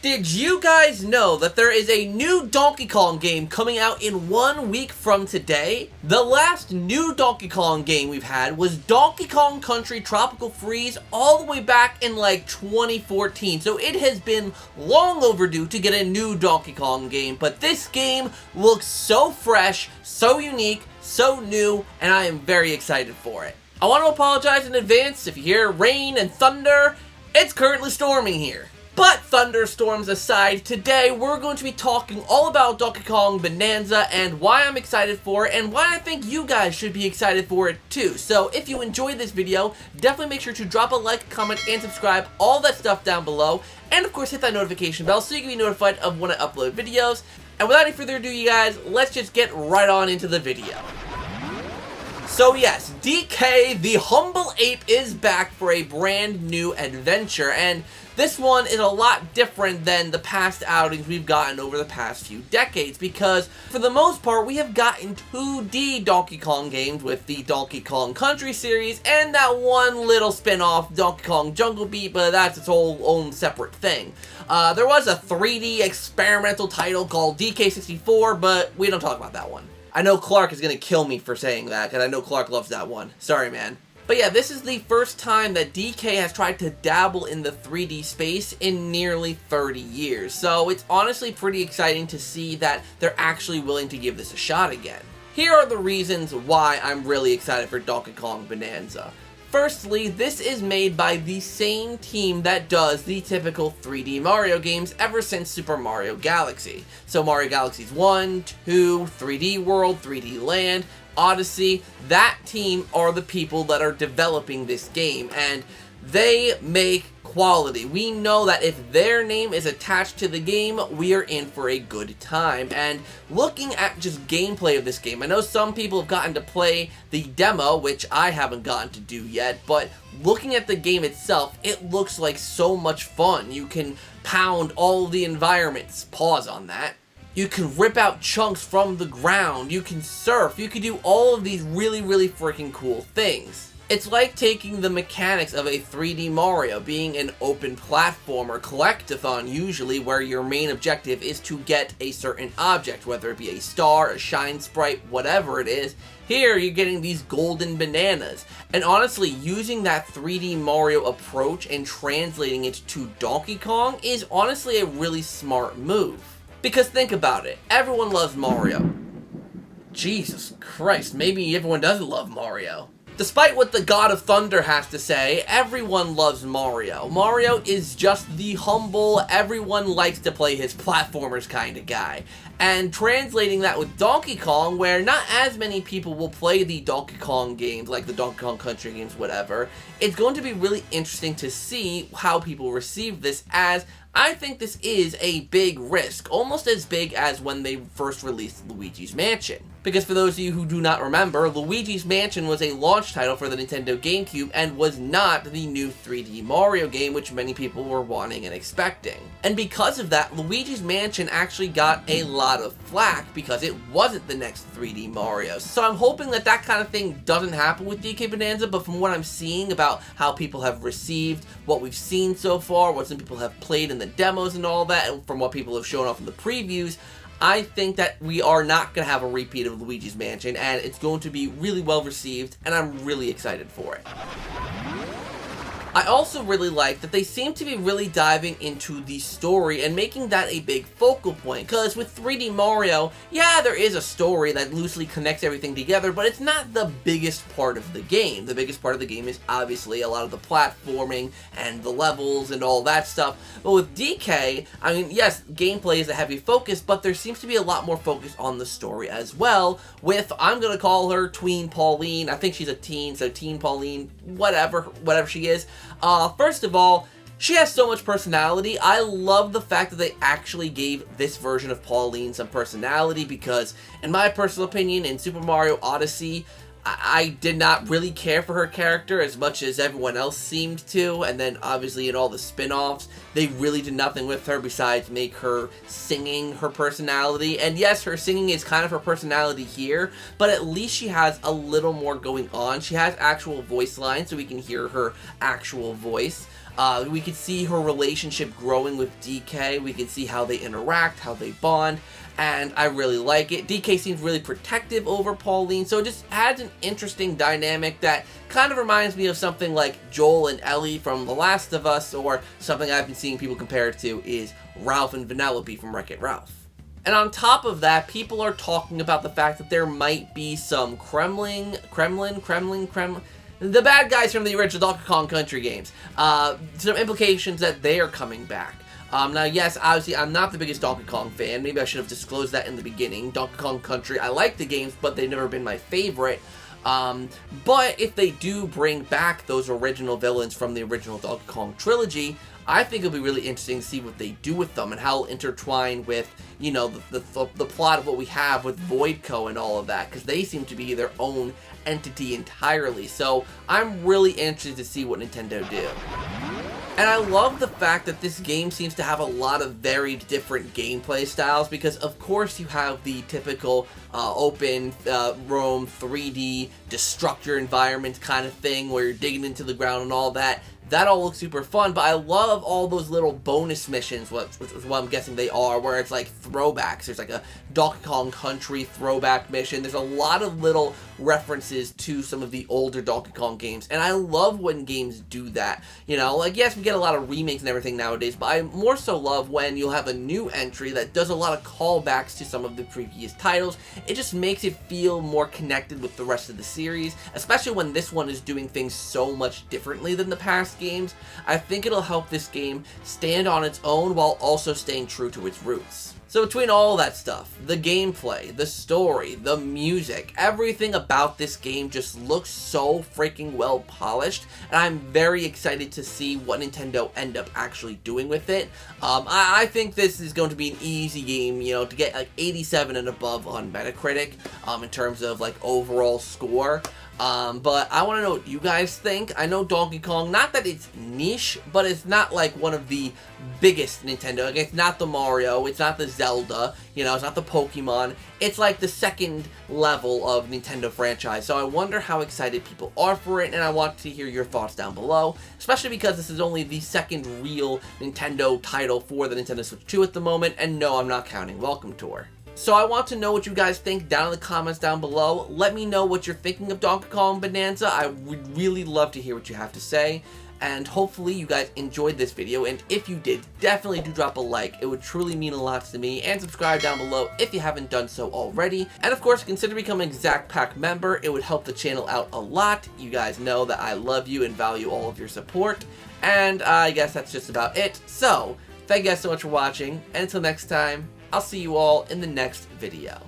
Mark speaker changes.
Speaker 1: Did you guys know that there is a new Donkey Kong game coming out in 1 week from today? The last new Donkey Kong game we've had was Donkey Kong Country Tropical Freeze all the way back in like 2014. So it has been long overdue to get a new Donkey Kong game, but this game looks so fresh, so unique, so new, and I am very excited for it. I want to apologize in advance if you hear rain and thunder. It's currently storming here. But thunderstorms aside, today we're going to be talking all about Donkey Kong Bananza and why I'm excited for it and why I think you guys should be excited for it too. So if you enjoyed this video, definitely make sure to drop a like, comment, and subscribe, all that stuff down below. And of course hit that notification bell so you can be notified of when I upload videos. And without any further ado, you guys, let's just get right on into the video. So yes, DK the Humble Ape is back for a brand new adventure, and this one is a lot different than the past outings we've gotten over the past few decades, because for the most part we have gotten 2D Donkey Kong games with the Donkey Kong Country series and that one little spin-off Donkey Kong Jungle Beat, but that's its whole own separate thing. There was a 3D experimental title called DK64, but we don't talk about that one. I know Clark is going to kill me for saying that, because I know Clark loves that one. Sorry, man. But yeah, this is the first time that DK has tried to dabble in the 3D space in nearly 30 years. So it's honestly pretty exciting to see that they're actually willing to give this a shot again. Here are the reasons why I'm really excited for Donkey Kong Bananza. Firstly, this is made by the same team that does the typical 3D Mario games ever since Super Mario Galaxy. So Mario Galaxy's 1, 2, 3D World, 3D Land, Odyssey, that team are the people that are developing this game, and they make quality. We know that if their name is attached to the game, we are in for a good time. And looking at just gameplay of this game, I know some people have gotten to play the demo, which I haven't gotten to do yet, but looking at the game itself, it looks like so much fun. You can pound all the environments, pause on that. You can rip out chunks from the ground, you can surf, you can do all of these really freaking cool things. It's like taking the mechanics of a 3D Mario, being an open platformer collectathon usually, where your main objective is to get a certain object, whether it be a star, a shine sprite, whatever it is. Here you're getting these golden bananas. And honestly, using that 3D Mario approach and translating it to Donkey Kong is honestly a really smart move. Because think about it, everyone loves Mario. Jesus Christ, maybe everyone doesn't love Mario. Despite what the God of Thunder has to say, everyone loves Mario. Mario is just the humble, everyone likes to play his platformers kind of guy. And translating that with Donkey Kong, where not as many people will play the Donkey Kong games, like the Donkey Kong Country games, whatever, it's going to be really interesting to see how people receive this, as I think this is a big risk, almost as big as when they first released Luigi's Mansion. Because for those of you who do not remember, Luigi's Mansion was a launch title for the Nintendo GameCube and was not the new 3D Mario game, which many people were wanting and expecting. And because of that, Luigi's Mansion actually got a lot of flack because it wasn't the next 3D Mario. So I'm hoping that that kind of thing doesn't happen with DK Bananza, but from what I'm seeing about how people have received what we've seen so far, what some people have played in the demos and all that, and from what people have shown off in the previews, I think that we are not going to have a repeat of Luigi's Mansion, and it's going to be really well received, and I'm really excited for it. I also really like that they seem to be really diving into the story and making that a big focal point, because with 3D Mario, yeah, there is a story that loosely connects everything together, but it's not the biggest part of the game. The biggest part of the game is obviously a lot of the platforming and the levels and all that stuff, but with DK, I mean, yes, gameplay is a heavy focus, but there seems to be a lot more focus on the story as well, with, I'm gonna call her Tween Pauline. I think she's a teen, so Teen Pauline, whatever she is. First of all, she has so much personality. I love the fact that they actually gave this version of Pauline some personality, because in my personal opinion, in Super Mario Odyssey, I did not really care for her character as much as everyone else seemed to, and then obviously in all the spin-offs, they really did nothing with her besides make her singing her personality. And yes, her singing is kind of her personality here, but at least she has a little more going on. She has actual voice lines, so we can hear her actual voice. We could see her relationship growing with DK. We can see how they interact, how they bond, and I really like it. DK seems really protective over Pauline, so it just adds an interesting dynamic that kind of reminds me of something like Joel and Ellie from The Last of Us, or something I've been seeing people compare it to is Ralph and Vanellope from Wreck-It Ralph. And on top of that, people are talking about the fact that there might be some Kremlin, the bad guys from the original Donkey Kong Country games. Some implications that they are coming back. Now, yes, obviously, I'm not the biggest Donkey Kong fan. Maybe I should have disclosed that in the beginning. Donkey Kong Country, I like the games, but they've never been my favorite. But if they do bring back those original villains from the original Donkey Kong trilogy, I think it'll be really interesting to see what they do with them and how it'll intertwine with, you know, the plot of what we have with Voidco and all of that, because they seem to be their own entity entirely. So I'm really interested to see what Nintendo do. And I love the fact that this game seems to have a lot of very different gameplay styles, because of course you have the typical open roam 3D destructor environment kind of thing where you're digging into the ground and all that. That all looks super fun, but I love all those little bonus missions, which is what I'm guessing they are, where it's like throwbacks. There's like a Donkey Kong Country throwback mission. There's a lot of little references to some of the older Donkey Kong games, and I love when games do that. You know, like, yes, we get a lot of remakes and everything nowadays, but I more so love when you'll have a new entry that does a lot of callbacks to some of the previous titles. It just makes it feel more connected with the rest of the series, especially when this one is doing things so much differently than the past games. I think it'll help this game stand on its own while also staying true to its roots. So between all that stuff, the gameplay, the story, the music, everything about this game just looks so freaking well polished, and I'm very excited to see what Nintendo end up actually doing with it. I think this is going to be an easy game, you know, to get like 87 and above on Metacritic in terms of like overall score. But I want to know what you guys think. I know Donkey Kong, not that it's niche, but it's not like one of the biggest Nintendo. Like, it's not the Mario, it's not the Zelda, you know, it's not the Pokemon. It's like the second level of Nintendo franchise. So I wonder how excited people are for it, and I want to hear your thoughts down below, especially because this is only the second real Nintendo title for the Nintendo Switch 2 at the moment, and no, I'm not counting Welcome Tour. So I want to know what you guys think down in the comments down below. Let me know what you're thinking of Donkey Kong Bananza. I would really love to hear what you have to say. And hopefully you guys enjoyed this video. And if you did, definitely do drop a like. It would truly mean a lot to me. And subscribe down below if you haven't done so already. And of course, consider becoming a ZakPak member. It would help the channel out a lot. You guys know that I love you and value all of your support. And I guess that's just about it. So, thank you guys so much for watching. And until next time, I'll see you all in the next video.